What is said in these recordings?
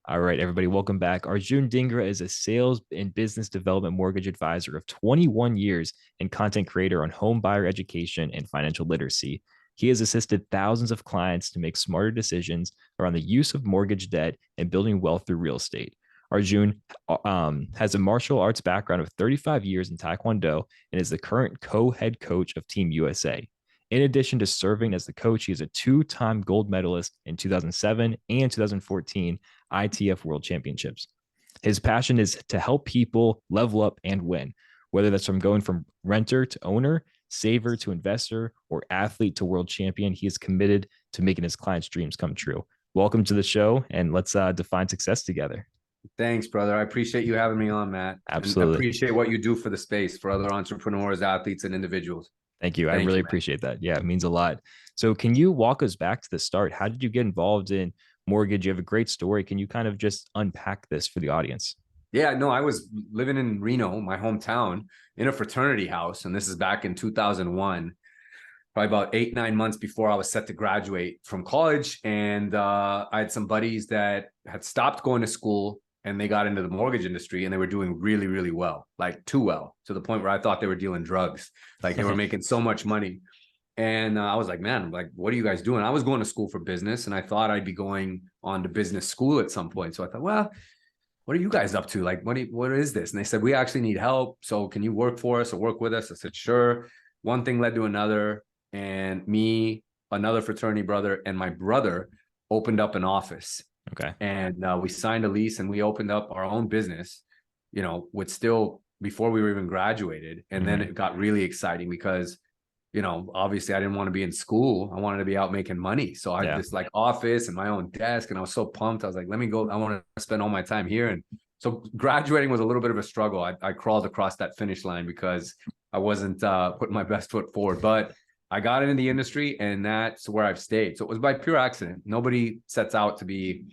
All right, everybody, welcome back. Arjun Dhingra is a sales and business development mortgage advisor of 21 years and content creator on home buyer education and financial literacy. He has assisted thousands of clients to make smarter decisions around the use of mortgage debt and building wealth through real estate. Arjun has a martial arts background of 35 years in Taekwondo and is the current co-head coach of Team USA. In addition to serving as the coach, he is a two-time gold medalist in 2007 and 2014 ITF World Championships. His passion is to help people level up and win, whether that's from going from renter to owner, saver to investor, or athlete to world champion. He is committed to making his clients' dreams come true. Welcome to the show, and let's define success together. Thanks, brother. I appreciate you having me on, Matt. Absolutely. And appreciate what you do for the space, for other entrepreneurs, athletes, and individuals. Thank you. I really appreciate that. Yeah, it means a lot. So can you walk us back to the start? How did you get involved in mortgage? You have a great story. Can you kind of just unpack this for the audience? Yeah, no, I was living in Reno, my hometown, in a fraternity house. And this is back in 2001, probably about 8-9 months before I was set to graduate from college. And I had some buddies that had stopped going to school and they got into the mortgage industry and they were doing really, really well, like too well, to the point where I thought they were dealing drugs. Like they were making so much money. And I was like, man, like, what are you guys doing? I was going to school for business and I thought I'd be going on to business school at some point. So I thought, well, what are you guys up to? Like, what is this? And they said, we actually need help. So can you work for us or work with us? I said, sure. One thing led to another. And me, another fraternity brother, and my brother opened up an office. Okay. And we signed a lease and we opened up our own business, you know, with still before we were even graduated. And then it got really exciting because, you know, obviously I didn't want to be in school. I wanted to be out making money. So I had this like office and my own desk and I was so pumped. I was like, let me go. I want to spend all my time here. And so graduating was a little bit of a struggle. I crawled across that finish line because I wasn't putting my best foot forward, but I got into the industry and that's where I've stayed. So it was by pure accident. Nobody sets out to be,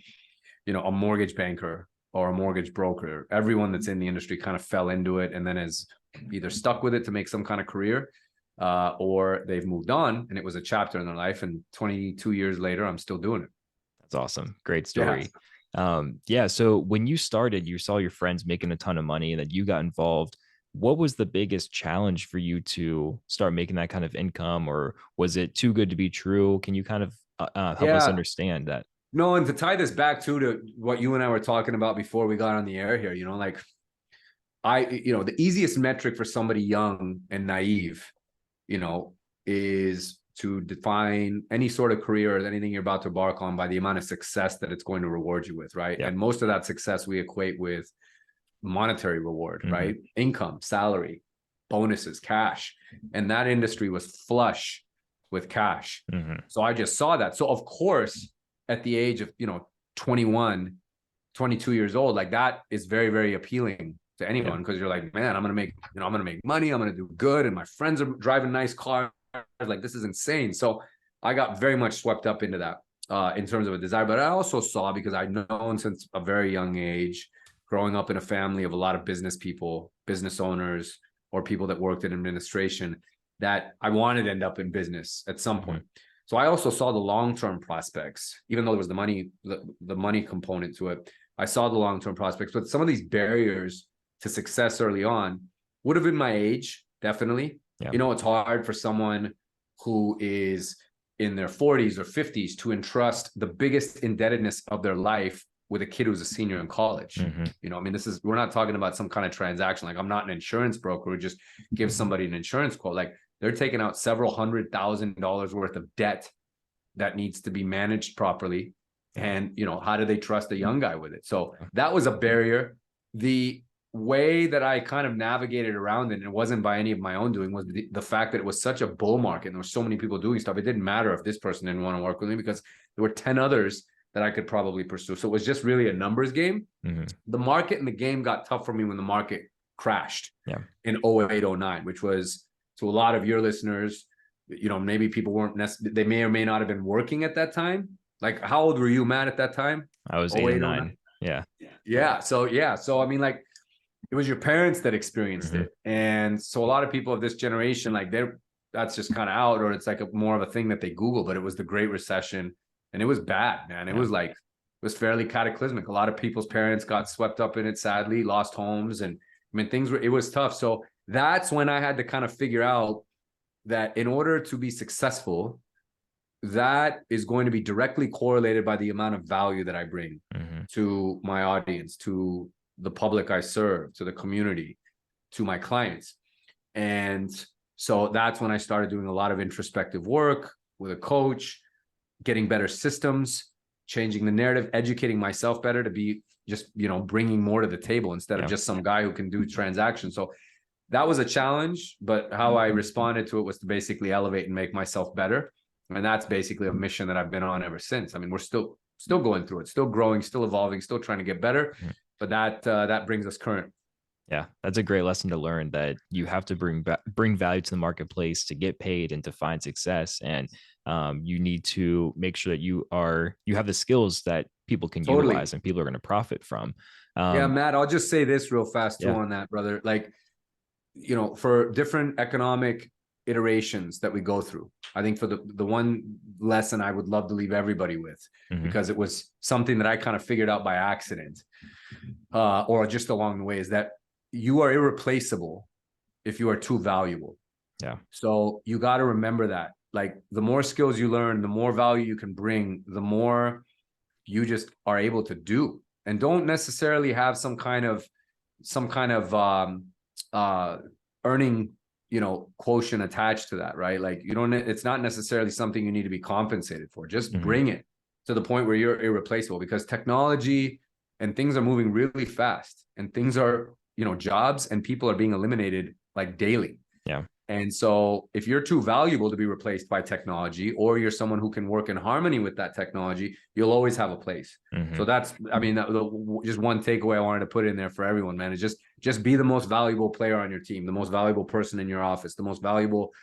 you know, a mortgage banker or a mortgage broker. Everyone that's in the industry kind of fell into it and then has either stuck with it to make some kind of career or they've moved on and it was a chapter in their life. And 22 years later, I'm still doing it. That's awesome. Great story. Yeah. So when you started, you saw your friends making a ton of money and then you got involved. What was the biggest challenge for you to start making that kind of income, or was it too good to be true? Can you kind of help us understand that? No, and to tie this back to what you and I were talking about before we got on the air here, you know, like the easiest metric for somebody young and naive, you know, is to define any sort of career or anything you're about to embark on by the amount of success that it's going to reward you with, right? And most of that success we equate with monetary reward, right? Income, salary, bonuses, cash. And that industry was flush with cash. So I just saw that. So of course, at the age of, 21, 22 years old, like that is very, very appealing to anyone because you're like, man, I'm going to make money. I'm going to do good. And my friends are driving nice cars. Like, this is insane. So I got very much swept up into that in terms of a desire. But I also saw, because I'd known since a very young age, growing up in a family of a lot of business people, business owners, or people that worked in administration, that I wanted to end up in business at some point. So I also saw the long-term prospects, even though there was the money component to it. I saw the long-term prospects, but some of these barriers to success early on would have been my age, definitely. You know, it's hard for someone who is in their 40s or 50s to entrust the biggest indebtedness of their life with a kid who's a senior in college. You know, I mean, we're not talking about some kind of transaction. Like, I'm not an insurance broker who just gives somebody an insurance quote. Like, they're taking out several $100,000 worth of debt that needs to be managed properly. And, you know, how do they trust a young guy with it? So that was a barrier. The way that I kind of navigated around it, and it wasn't by any of my own doing, was the fact that it was such a bull market and there were so many people doing stuff. It didn't matter if this person didn't want to work with me because there were 10 others that I could probably pursue. So it was just really a numbers game. The market and the game got tough for me when the market crashed in 08, 09, which was, to a lot of your listeners, you know, maybe people weren't they may or may not have been working at that time. Like, how old were you, Matt, at that time? I was 8 or 9. So I mean, like, it was your parents that experienced it. And so a lot of people of this generation, like, that's just kind of out, or it's like more of a thing that they Google, but it was the Great Recession and it was bad, man. It was fairly cataclysmic. A lot of people's parents got swept up in it, sadly, lost homes. And I mean, it was tough. So that's when I had to kind of figure out that in order to be successful, that is going to be directly correlated by the amount of value that I bring to my audience, to the public I serve, to the community, to my clients. And so that's when I started doing a lot of introspective work with a coach, getting better systems, changing the narrative, educating myself better to be just, bringing more to the table instead of just some guy who can do transactions. So that was a challenge, but how I responded to it was to basically elevate and make myself better. And that's basically a mission that I've been on ever since. I mean, we're still going through it, still growing, still evolving, still trying to get better. But that brings us current. Yeah, that's a great lesson to learn, that you have to bring value to the marketplace to get paid and to find success. And you need to make sure that you have the skills that people can utilize and people are going to profit from. Yeah, Matt, I'll just say this real fast too on that, brother. Like, for different economic iterations that we go through, I think for the one lesson I would love to leave everybody with, because it was something that I kind of figured out by accident, or just along the way, is that you are irreplaceable if you are too valuable. Yeah. So you got to remember that. Like, the more skills you learn, the more value you can bring, the more you just are able to do, and don't necessarily have some kind of earning, quotient attached to that, right? Like, it's not necessarily something you need to be compensated for. Just bring it to the point where you're irreplaceable, because technology and things are moving really fast, and things are, jobs and people are being eliminated like daily. Yeah. And so if you're too valuable to be replaced by technology, or you're someone who can work in harmony with that technology, you'll always have a place. So that's, I mean, just one takeaway I wanted to put in there for everyone, man, is just be the most valuable player on your team, the most valuable person in your office, the most valuable,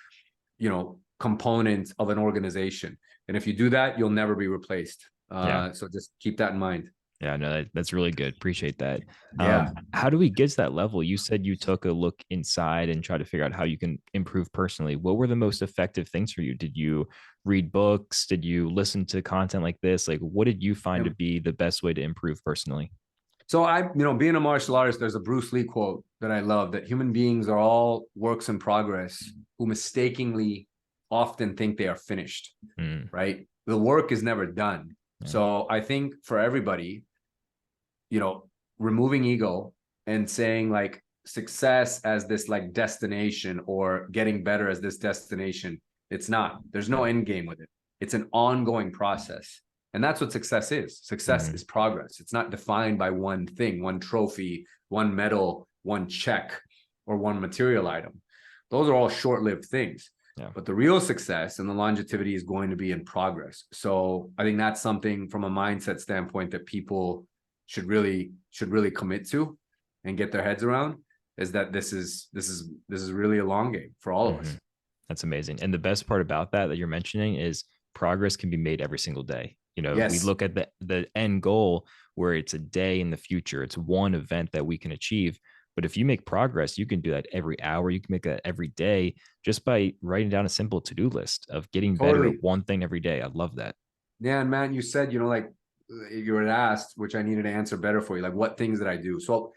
component of an organization. And if you do that, you'll never be replaced. So just keep that in mind. Yeah, no, that's really good. Appreciate that. Yeah. How do we get to that level? You said you took a look inside and try to figure out how you can improve personally. What were the most effective things for you? Did you read books? Did you listen to content like this? Like, what did you find to be the best way to improve personally? So being a martial artist, there's a Bruce Lee quote that I love, that human beings are all works in progress who mistakenly often think they are finished, right? The work is never done. So I think for everybody, removing ego and saying like success as this like destination, or getting better as this destination, it's not. There's no end game with it. It's an ongoing process. And that's what success is. Success is progress. It's not defined by one thing, one trophy, one medal, one check, or one material item. Those are all short-lived things. Yeah. But the real success and the longevity is going to be in progress. So I think that's something from a mindset standpoint that people should really commit to and get their heads around, is that this is really a long game for all of us. That's amazing. And the best part about that you're mentioning is progress can be made every single day. We look at the end goal where it's a day in the future. It's one event that we can achieve. But if you make progress, you can do that every hour. You can make that every day just by writing down a simple to-do list of getting better at one thing every day. I love that. Yeah. And man, you said, like you were asked, which I needed to answer better for you, like what things did I do? So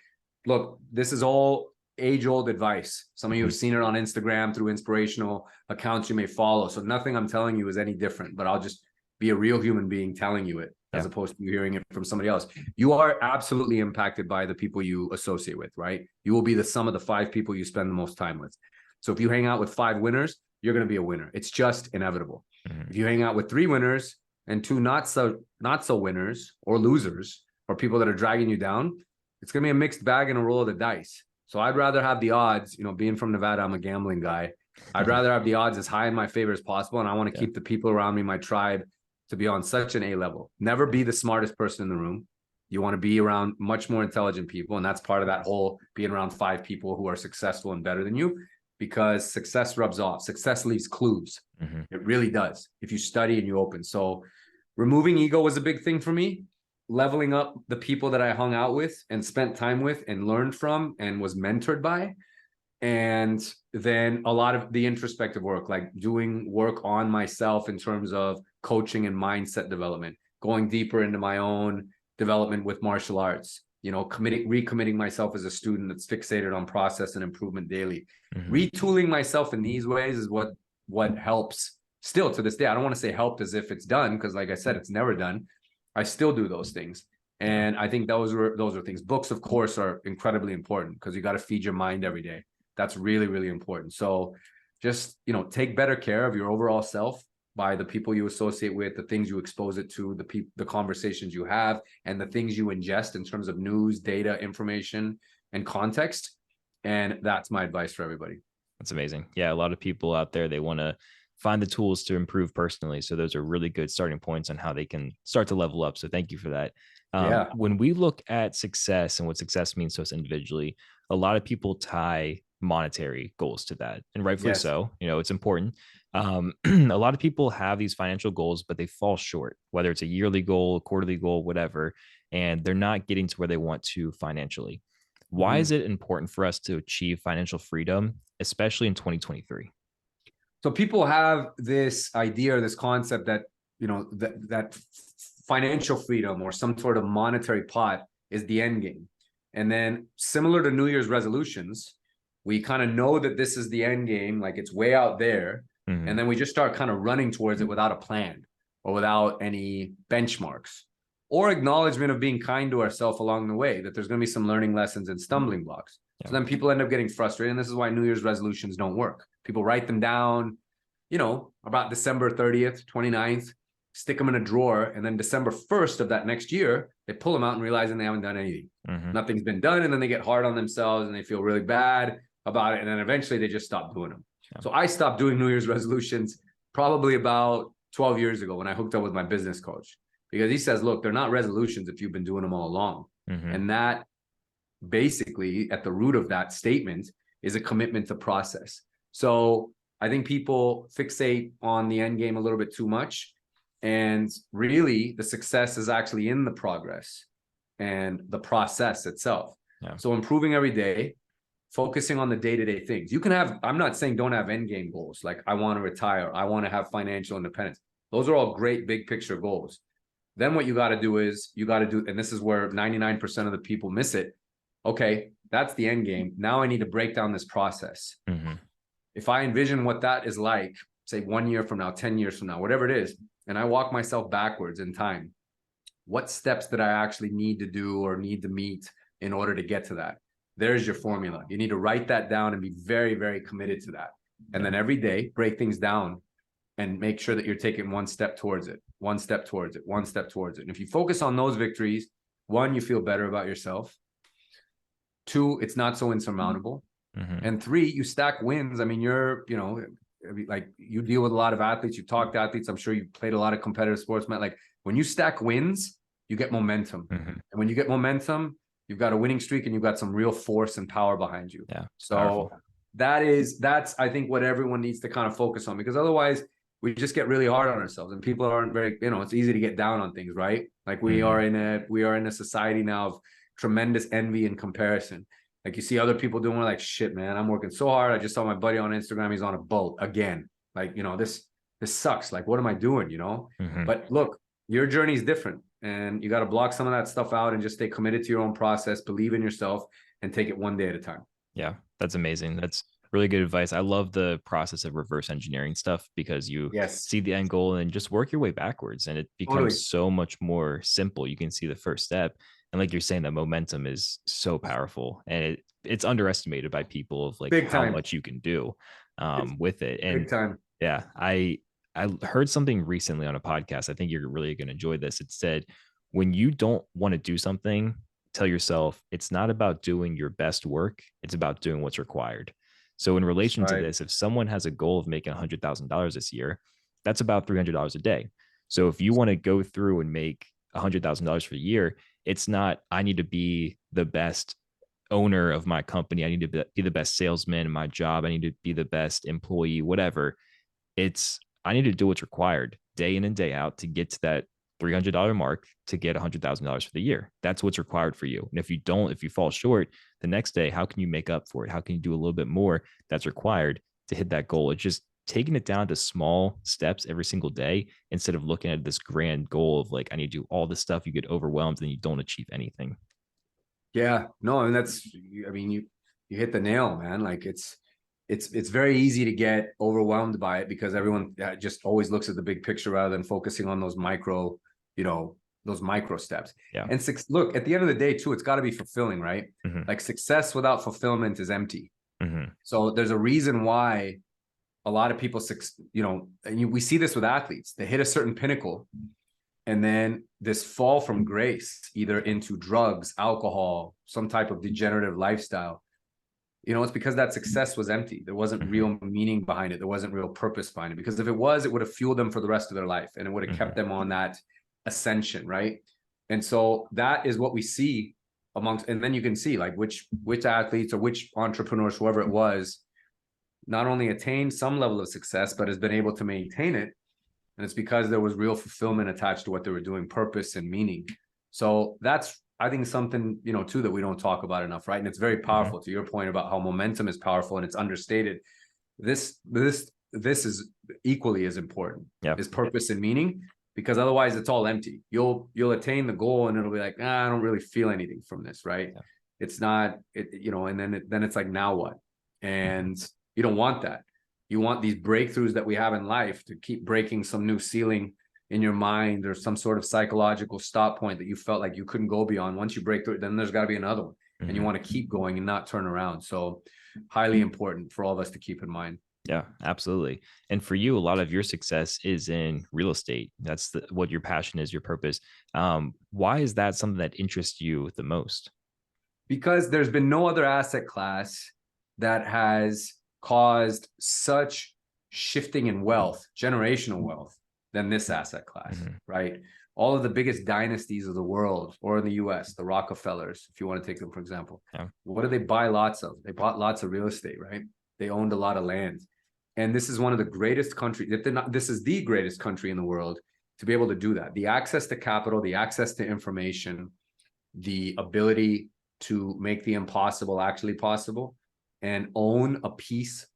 look, this is all age-old advice. Some of you have seen it on Instagram through inspirational accounts you may follow. So nothing I'm telling you is any different, but I'll just be a real human being telling you it, as opposed to you hearing it from somebody else. You are absolutely impacted by the people you associate with, right? You will be the sum of the 5 people you spend the most time with. So if you hang out with 5 winners, you're going to be a winner. It's just inevitable. If you hang out with 3 winners and 2 not so winners or losers, or people that are dragging you down, it's going to be a mixed bag and a roll of the dice. So I'd rather have the odds, being from Nevada, I'm a gambling guy. I'd rather have the odds as high in my favor as possible. And I want to keep the people around me, my tribe, to be on such an A level. Never be the smartest person in the room. You want to be around much more intelligent people. And that's part of that whole being around 5 people who are successful and better than you, because success rubs off. Success leaves clues. It really does, if you study and you open. So removing ego was a big thing for me. Leveling up the people that I hung out with and spent time with and learned from and was mentored by. And then a lot of the introspective work, like doing work on myself in terms of coaching and mindset development, going deeper into my own development with martial arts, recommitting myself as a student that's fixated on process and improvement daily. Retooling myself in these ways is what helps still to this day. I don't want to say helped as if it's done, because like I said, it's never done. I still do those things. And I think those are things. Books, of course, are incredibly important because you got to feed your mind every day. That's really, really important. So just, take better care of your overall self by the people you associate with, the things you expose it to, the conversations you have, and the things you ingest in terms of news, data, information, and context. And that's my advice for everybody. That's amazing. Yeah, a lot of people out there, they want to find the tools to improve personally. So those are really good starting points on how they can start to level up. So thank you for that. Yeah. When we look at success and what success means to us individually, a lot of people tie monetary goals to that, and rightfully Yes. so. It's important. A lot of people have these financial goals, but they fall short, whether it's a yearly goal, a quarterly goal, whatever, and they're not getting to where they want to financially. Why is it important for us to achieve financial freedom, especially in 2023? So people have this idea or this concept that, that financial freedom or some sort of monetary pot is the end game. And then similar to New Year's resolutions, we kind of know that this is the end game, like it's way out there. And then we just start kind of running towards it without a plan or without any benchmarks or acknowledgement of being kind to ourselves along the way, that there's going to be some learning lessons and stumbling blocks. So then people end up getting frustrated. And this is why New Year's resolutions don't work. People write them down, about December 30th, 29th, stick them in a drawer. And then December 1st of that next year, they pull them out and realizing they haven't done anything. Nothing's been done. And then they get hard on themselves and they feel really bad about it. And then eventually they just stop doing them. So I stopped doing New Year's resolutions probably about 12 years ago when I hooked up with my business coach, because he says, look, they're not resolutions if you've been doing them all along. And that basically at the root of that statement is a commitment to process. So I think people fixate on the end game a little bit too much. And really the success is actually in the progress and the process itself. So improving every day, focusing on the day-to-day things. You can have, I'm not saying don't have end game goals. Like I want to retire. I want to have financial independence. Those are all great big picture goals. Then what you got to do is and this is where 99% of the people miss it. Okay, that's the end game. Now I need to break down this process. If I envision what that is like, say 1 year from now, 10 years from now, whatever it is, and I walk myself backwards in time, what steps did I actually need to do or need to meet in order to get to that? There's your formula. You need to write that down and be very, very committed to that. And then every day, break things down and make sure that you're taking one step towards it, one step towards it, one step towards it. And if you focus on those victories, 1, you feel better about yourself. 2, it's not so insurmountable. And 3, you stack wins. I mean, like you deal with a lot of athletes, you talk to athletes. I'm sure you played a lot of competitive sports, man. Like when you stack wins, you get momentum. And when you get momentum, you've got a winning streak and you've got some real force and power behind you. So powerful. That's I think what everyone needs to kind of focus on, because otherwise we just get really hard on ourselves and people aren't very, it's easy to get down on things, right? Like we are in a society now of tremendous envy and comparison. Like you see other people doing, like, shit, man, I'm working so hard. I just saw my buddy on Instagram. He's on a boat again. Like, this sucks. Like, what am I doing? But look, your journey is different and you got to block some of that stuff out and just stay committed to your own process, believe in yourself and take it one day at a time. Yeah, that's amazing. That's really good advice. I love the process of reverse engineering stuff because you see the end goal and just work your way backwards and it becomes so much more simple. You can see the first step. And like you're saying, that momentum is so powerful and it's underestimated by people of like how much you can do with it. And yeah, I heard something recently on a podcast. I think you're really going to enjoy this. It said, when you don't want to do something, tell yourself it's not about doing your best work. It's about doing what's required. So in relation to this, if someone has a goal of making $100,000 this year, that's about $300 a day. So if you want to go through and make $100,000 for the year, it's not, I need to be the best owner of my company. I need to be the best salesman in my job. I need to be the best employee, whatever. It's, I need to do what's required day in and day out to get to that $300 mark to get $100,000 for the year. That's what's required for you. And if you fall short the next day, how can you make up for it? How can you do a little bit more that's required to hit that goal? taking it down to small steps every single day instead of looking at this grand goal of like, I need to do all this stuff, you get overwhelmed and you don't achieve anything. Yeah, no, and that's, I mean, you hit the nail, man. Like it's very easy to get overwhelmed by it because everyone just always looks at the big picture rather than focusing on those micro, those micro steps. Yeah. And look, at the end of the day, too, it's got to be fulfilling, right? Mm-hmm. Like success without fulfillment is empty. Mm-hmm. So there's a reason why a lot of people, and we see this with athletes. They hit a certain pinnacle, and then this fall from grace, either into drugs, alcohol, some type of degenerative lifestyle. It's because that success was empty. There wasn't Mm-hmm. real meaning behind it. There wasn't real purpose behind it. Because if it was, it would have fueled them for the rest of their life, and it would have Mm-hmm. kept them on that ascension, right? And so that is what we see amongst, and then you can see like which athletes or which entrepreneurs, whoever it was, not only attained some level of success, but has been able to maintain it. And it's because there was real fulfillment attached to what they were doing, purpose and meaning. So that's, I think, something, too, that we don't talk about enough, right? And it's very powerful. To your point about how momentum is powerful and it's understated. This is equally as important, is purpose and meaning, because otherwise it's all empty. You'll attain the goal and it'll be like, I don't really feel anything from this, right? Yeah. It's not, and then it's like, now what? And you don't want that. You want these breakthroughs that we have in life to keep breaking some new ceiling in your mind or some sort of psychological stop point that you felt like you couldn't go beyond. Once you break through it, then there's got to be another one. Mm-hmm. And you want to keep going and not turn around. So highly important for all of us to keep in mind. Yeah, absolutely. And for you, a lot of your success is in real estate. That's what your passion is, your purpose. Why is that something that interests you the most? Because there's been no other asset class that has caused such shifting in wealth, generational wealth, than this asset class, right? All of the biggest dynasties of the world, or in the US, the Rockefellers, if you want to take them for example, what do they buy lots of? They bought lots of real estate, right? They owned a lot of land. And this is one of the greatest countries, this is the greatest country in the world to be able to do that. The access to capital, the access to information, the ability to make the impossible actually possible, and own a piece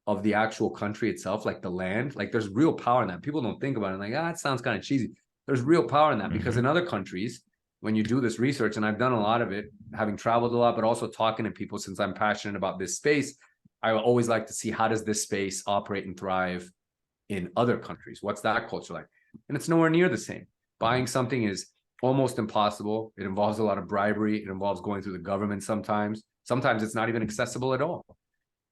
of the actual country itself, like the land. Like there's real power in that. People don't think about it. Like, it sounds kind of cheesy. There's real power in that because in other countries, when you do this research, and I've done a lot of it, having traveled a lot, but also talking to people since I'm passionate about this space, I always like to see how does this space operate and thrive in other countries? What's that culture like? And it's nowhere near the same. Buying something is almost impossible. It involves a lot of bribery. It involves going through the government sometimes. Sometimes it's not even accessible at all.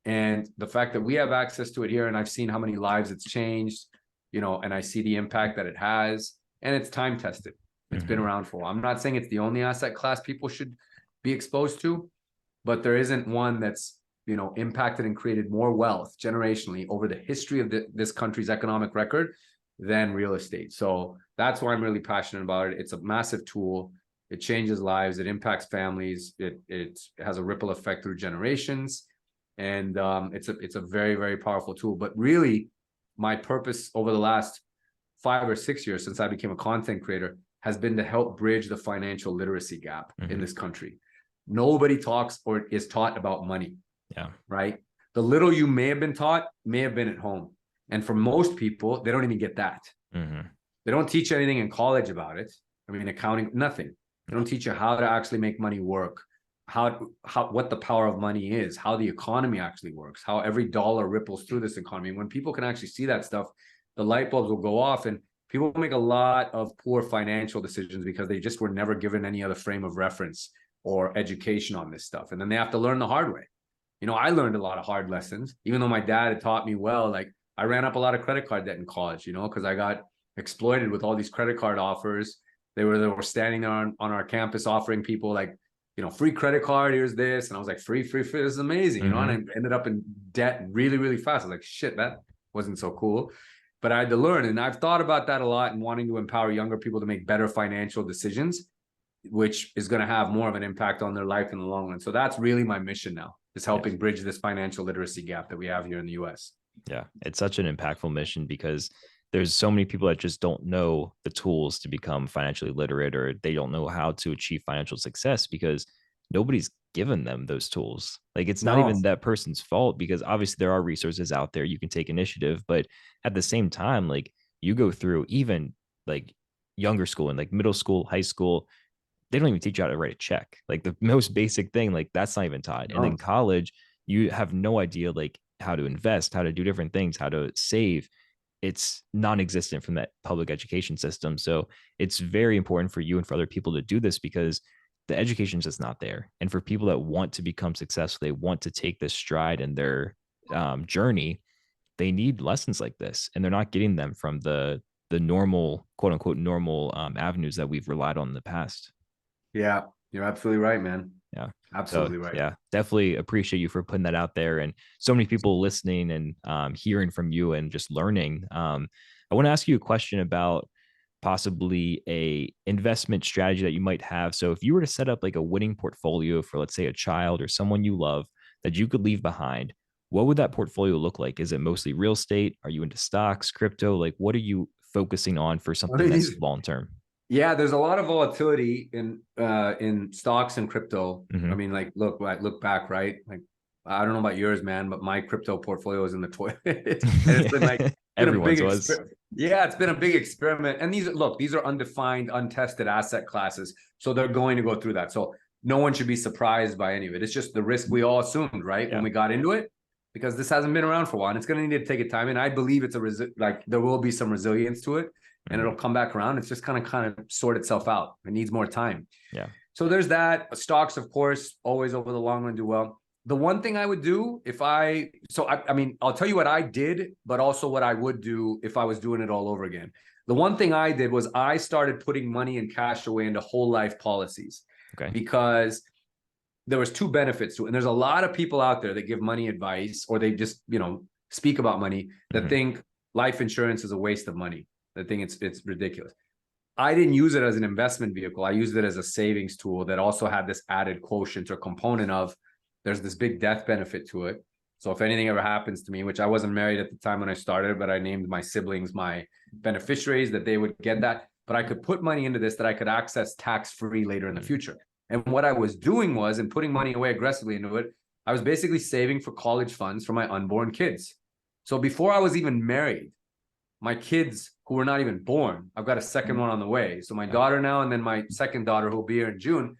And the fact that we have access to it here, and I've seen how many lives it's changed, and I see the impact that it has, and it's time tested. It's been around for a while. I'm not saying it's the only asset class people should be exposed to, but there isn't one that's, impacted and created more wealth generationally over the history of this country's economic record than real estate. So that's why I'm really passionate about it. It's a massive tool. It changes lives. It impacts families. It has a ripple effect through generations. And it's a very, very powerful tool. But really, my purpose over the last 5 or 6 years since I became a content creator has been to help bridge the financial literacy gap in this country. Nobody talks or is taught about money. Yeah. Right. The little you may have been taught may have been at home. And for most people, they don't even get that. They don't teach anything in college about it. I mean, accounting, nothing. They don't teach you how to actually make money work, what the power of money is, how the economy actually works, how every dollar ripples through this economy. When people can actually see that stuff, the light bulbs will go off, and people make a lot of poor financial decisions because they just were never given any other frame of reference or education on this stuff. And then they have to learn the hard way. I learned a lot of hard lessons, even though my dad had taught me well. Like I ran up a lot of credit card debt in college, because I got exploited with all these credit card offers. They were standing there on our campus offering people like, free credit card, here's this. And I was like, free, this is amazing, and I ended up in debt really, really fast. I was like, shit, that wasn't so cool. But I had to learn. And I've thought about that a lot and wanting to empower younger people to make better financial decisions, which is going to have more of an impact on their life in the long run. So that's really my mission now, is helping bridge this financial literacy gap that we have here in the US. Yeah, it's such an impactful mission because there's so many people that just don't know the tools to become financially literate, or they don't know how to achieve financial success because nobody's given them those tools. Like it's not No. even that person's fault, because obviously there are resources out there, you can take initiative, but at the same time, like you go through even like younger school and like middle school, high school, they don't even teach you how to write a check. Like the most basic thing, like that's not even taught. And then No. college, you have no idea like how to invest, how to do different things, how to save. It's non-existent from that public education system. So it's very important for you and for other people to do this, because the education is just not there. And for people that want to become successful, they want to take this stride in their journey, they need lessons like this, and they're not getting them from the normal, quote unquote, normal avenues that we've relied on in the past. Yeah, you're absolutely right, man. Yeah. So Absolutely right. yeah, definitely appreciate you for putting that out there, and so many people listening and hearing from you and just learning. I want to ask you a question about possibly a investment strategy that you might have. So if you were to set up like a winning portfolio for, let's say, a child or someone you love that you could leave behind, what would that portfolio look like? Is it mostly real estate? Are you into stocks, crypto? Like what are you focusing on for I something that's mean, long term? yeah, there's a lot of volatility in stocks and crypto. I Mm-hmm. mean, like look back, right? Like I don't know about yours, man, but my crypto portfolio is in the toilet. And it's been like been a big Everyone's was. experiment. Yeah, it's been a big experiment. And these are undefined, untested asset classes. So they're going to go through that. So no one should be surprised by any of it. It's just the risk we all assumed, right? When Yeah. we got into it, because this hasn't been around for a while. And it's going to need to take a time. And I believe it's like there will be some resilience to it, and Mm-hmm. it'll come back around. It's just kind of sort itself out. It needs more time. Yeah. So there's that. Stocks, of course, always over the long run do well. The one thing I would do I mean, I'll tell you what I did, but also what I would do if I was doing it all over again. The one thing I did was I started putting money and cash away into whole life policies, Okay. because there was two benefits to it. And there's a lot of people out there that give money advice, or they just, speak about money, that Mm-hmm. think life insurance is a waste of money. That think it's ridiculous. I didn't use it as an investment vehicle. I used it as a savings tool that also had this added quotient or component of there's this big death benefit to it. So if anything ever happens to me, which I wasn't married at the time when I started, but I named my siblings my beneficiaries, that they would get that. But I could put money into this that I could access tax-free later in the future. And what I was doing was, and putting money away aggressively into it, I was basically saving for college funds for my unborn kids. So before I was even married, my kids who were not even born, I've got a second one on the way. So my daughter now, and then my second daughter who'll be here in June,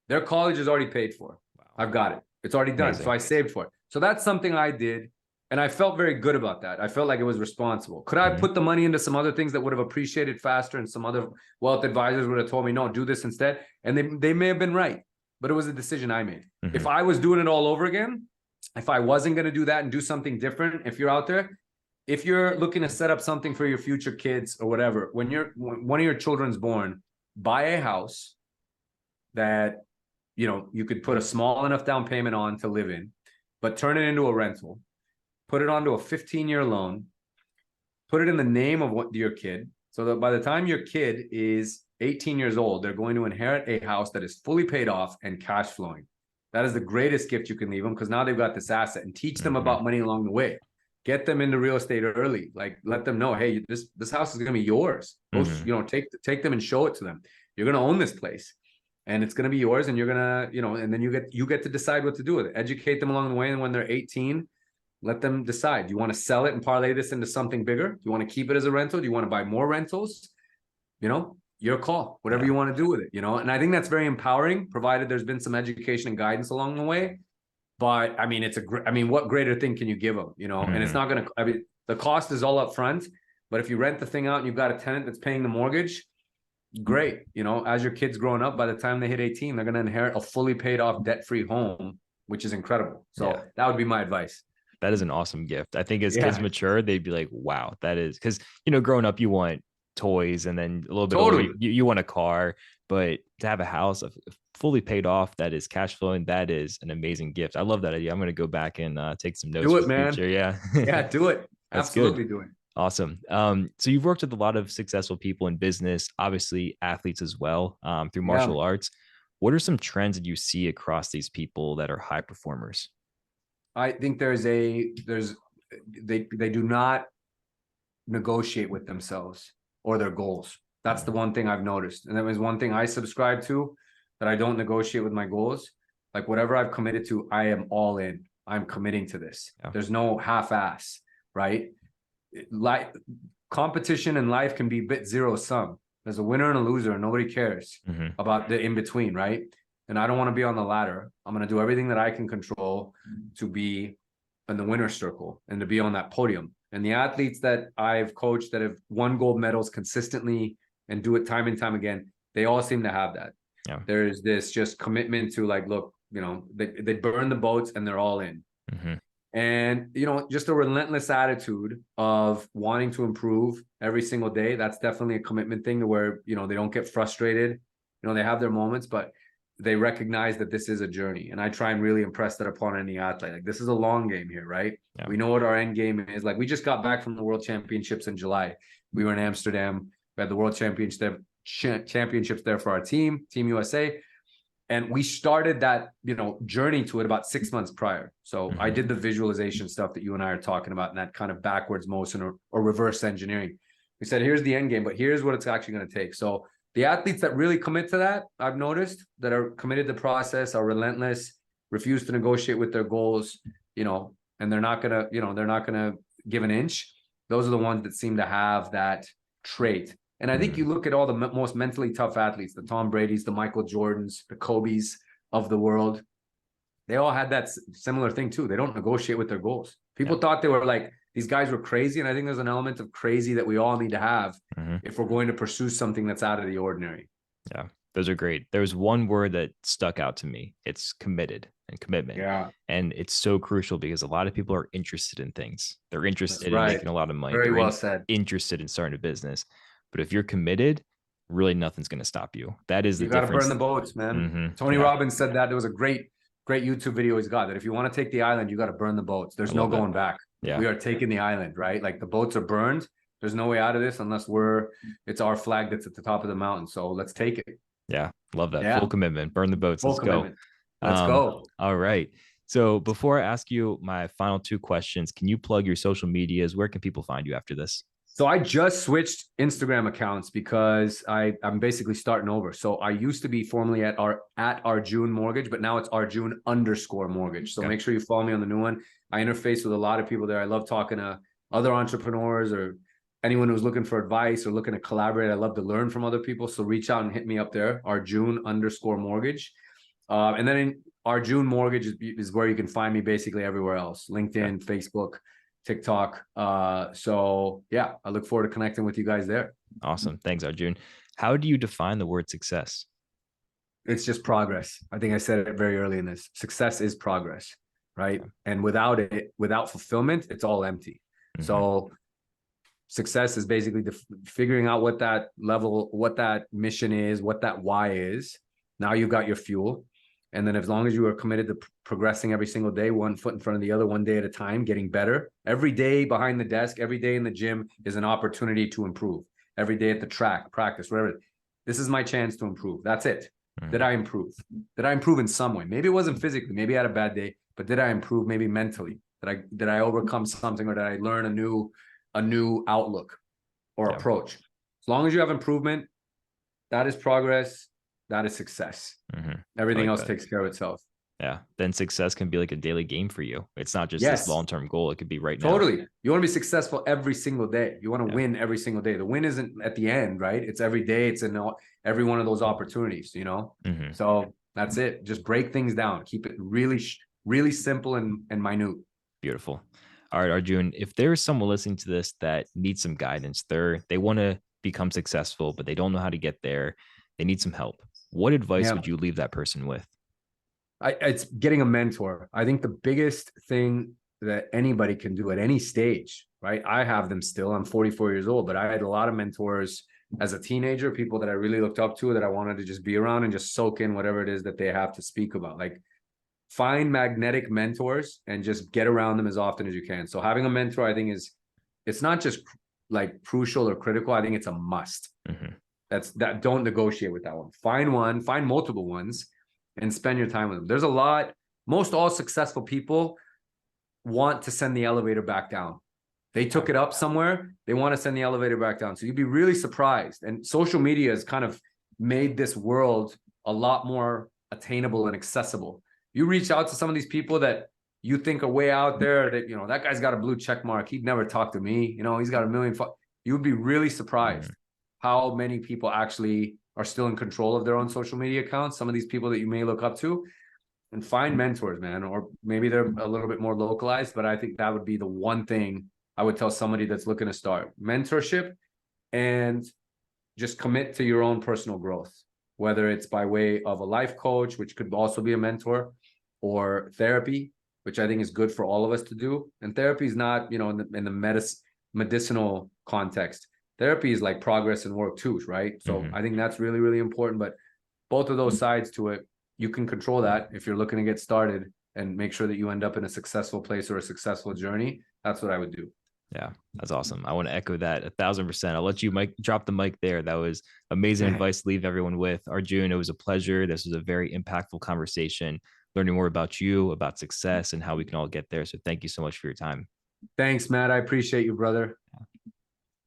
their college is already paid for. Wow. I've got it. It's already done. Amazing. So I saved for it. So that's something I did. And I felt very good about that. I felt like it was responsible. Could I Mm-hmm. put the money into some other things that would have appreciated faster, and some other wealth advisors would have told me, no, do this instead? And they may have been right, but it was a decision I made. Mm-hmm. If I was doing it all over again, if I wasn't going to do that and do something different, if you're out there, if you're looking to set up something for your future kids or whatever, when one of your children's born, buy a house that you could put a small enough down payment on to live in, but turn it into a rental, put it onto a 15-year loan, put it in the name of your kid, so that by the time your kid is 18 years old, they're going to inherit a house that is fully paid off and cash flowing. That is the greatest gift you can leave them, because now they've got this asset, and teach them Mm-hmm. about money along the way. Get them into real estate early. Like, let them know, hey, this house is going to be yours. Go, Mm-hmm. take them and show it to them. You're going to own this place, and it's going to be yours. And you're going to, and then you get to decide what to do with it. Educate them along the way. And when they're 18, let them decide. Do you want to sell it and parlay this into something bigger? Do you want to keep it as a rental? Do you want to buy more rentals? Your call, whatever Yeah. you want to do with it, and I think that's very empowering, provided there's been some education and guidance along the way. But I mean, what greater thing can you give them, Mm-hmm. And it's not going to, the cost is all up front, but if you rent the thing out and you've got a tenant that's paying the mortgage, great. As your kids growing up, by the time they hit 18, they're going to inherit a fully paid off debt-free home, which is incredible. So Yeah. that would be my advice. That is an awesome gift. I think as kids Yeah, mature, they'd be like, wow, that is, because, growing up, you want toys, and then a little bit older, totally. you want a car, but to have a house fully paid off that is cash flowing, that is an amazing gift. I love that idea. I'm going to go back and take some notes Do for it, the man. future. Yeah. Yeah, do it. That's good. Absolutely do it. Awesome. So you've worked with a lot of successful people in business, obviously athletes as well, through Yeah. martial arts. What are some trends that you see across these people that are high performers? I think they do not negotiate with themselves or their goals. That's the one thing I've noticed. And that was one thing I subscribe to, that I don't negotiate with my goals. Like whatever I've committed to, I am all in. I'm committing to this. Yeah. There's no half-ass, right? Like competition in life can be a bit zero sum. There's a winner and a loser, and nobody cares about the in between, right? And I don't want to be on the ladder. I'm going to do everything that I can control to be in the winner's circle and to be on that podium. And the athletes that I've coached that have won gold medals consistently and do it time and time again, they all seem to have that. Yeah. There's this just commitment to like, look, they burn the boats and they're all in. And, just a relentless attitude of wanting to improve every single day. That's definitely a commitment thing to where, they don't get frustrated. They have their moments, but they recognize that this is a journey. And I try and really impress that upon any athlete. Like, this is a long game here, right? Yeah. We know what our end game is. Like, we just got back from the World Championships in July. We were in Amsterdam. We had the World Championships there for our Team USA. And we started that, journey to it about 6 months prior. So I did the visualization stuff that you and I are talking about, and that kind of backwards motion or reverse engineering. We said, here's the end game, but here's what it's actually going to take. So the athletes that really commit to that, I've noticed, that are committed to the process, are relentless, refuse to negotiate with their goals, and they're not going to give an inch. Those are the ones that seem to have that trait. And I think you look at all the most mentally tough athletes, the Tom Brady's, the Michael Jordans, the Kobe's of the world. They all had that similar thing too. They don't negotiate with their goals. People thought they were like, these guys were crazy. And I think there's an element of crazy that we all need to have if we're going to pursue something that's out of the ordinary. Yeah, those are great. There's one word that stuck out to me. It's committed and commitment. Yeah. And it's so crucial because a lot of people are interested in things. They're interested in making a lot of money. Very well said. Interested in starting a business. But if you're committed, really nothing's going to stop you. That is the difference. You got to burn the boats, man. Tony Robbins said that. There was a great YouTube video he's got, that if you want to take the island, you got to burn the boats. There's no going back. Yeah. We are taking the island, right? Like, the boats are burned. There's no way out of this unless it's our flag that's at the top of the mountain. So let's take it. Yeah. Love that. Yeah. Full commitment. Burn the boats. Let's go. Let's go. All right. So before I ask you my final two questions, can you plug your social medias? Where can people find you after this? So I just switched Instagram accounts because I'm basically starting over. So I used to be formerly at Arjun Mortgage, but now it's Arjun_mortgage. So make sure you follow me on the new one. I interface with a lot of people there. I love talking to other entrepreneurs or anyone who's looking for advice or looking to collaborate. I love to learn from other people. So reach out and hit me up there, Arjun_mortgage. And then in Arjun Mortgage is where you can find me basically everywhere else. LinkedIn, Facebook, TikTok. So yeah, I look forward to connecting with you guys there. Awesome. Thanks, Arjun. How do you define the word success? It's just progress. I think I said it very early in this. Success is progress, right? And without fulfillment, it's all empty. So success is basically figuring out what that level, what that mission is, what that why is. Now you've got your fuel. And then as long as you are committed to progressing every single day, one foot in front of the other, one day at a time, getting better. Every day behind the desk, every day in the gym is an opportunity to improve. Every day at the track, practice, whatever. This is my chance to improve. That's it. Did I improve? Did I improve in some way? Maybe it wasn't physically. Maybe I had a bad day, but did I improve maybe mentally? Did I overcome something, or did I learn a new outlook or approach? As long as you have improvement, that is progress. That is success. Everything else takes care of itself. Yeah. Then success can be like a daily game for you. It's not just this long-term goal. It could be right now. Totally. You want to be successful every single day. You want to win every single day. The win isn't at the end, right? It's every day. It's in every one of those opportunities, So that's it. Just break things down. Keep it really, really simple and minute. Beautiful. All right, Arjun, if there's someone listening to this that needs some guidance, they want to become successful, but they don't know how to get there. They need some help. What advice would you leave that person with? It's getting a mentor. I think the biggest thing that anybody can do at any stage, right? I have them still. I'm 44 years old, but I had a lot of mentors as a teenager, people that I really looked up to, that I wanted to just be around and just soak in whatever it is that they have to speak about. Like, find magnetic mentors and just get around them as often as you can. So having a mentor, I think it's not just like crucial or critical. I think it's a must. Don't negotiate with that one. Find multiple ones and spend your time with them. There's a lot, most all successful people want to send the elevator back down. They took it up somewhere. They want to send the elevator back down. So you'd be really surprised. And social media has kind of made this world a lot more attainable and accessible. You reach out to some of these people that you think are way out there, that, you know, that guy's got a blue check mark. He'd never talk to me. You know, he's got a million. You would be really surprised how many people actually are still in control of their own social media accounts. Some of these people that you may look up to, and find mentors, man, or maybe they're a little bit more localized, but I think that would be the one thing I would tell somebody that's looking to start: mentorship, and just commit to your own personal growth, whether it's by way of a life coach, which could also be a mentor, or therapy, which I think is good for all of us to do. And therapy is not, you know, in the medicinal context. Therapy is like progress and work too, right? So I think that's really, really important. But both of those sides to it, you can control that if you're looking to get started and make sure that you end up in a successful place or a successful journey. That's what I would do. Yeah, that's awesome. I want to echo that 1,000%. I'll let you drop the mic there. That was amazing advice to leave everyone with. Arjun, it was a pleasure. This was a very impactful conversation, learning more about you, about success, and how we can all get there. So thank you so much for your time. Thanks, Matt. I appreciate you, brother.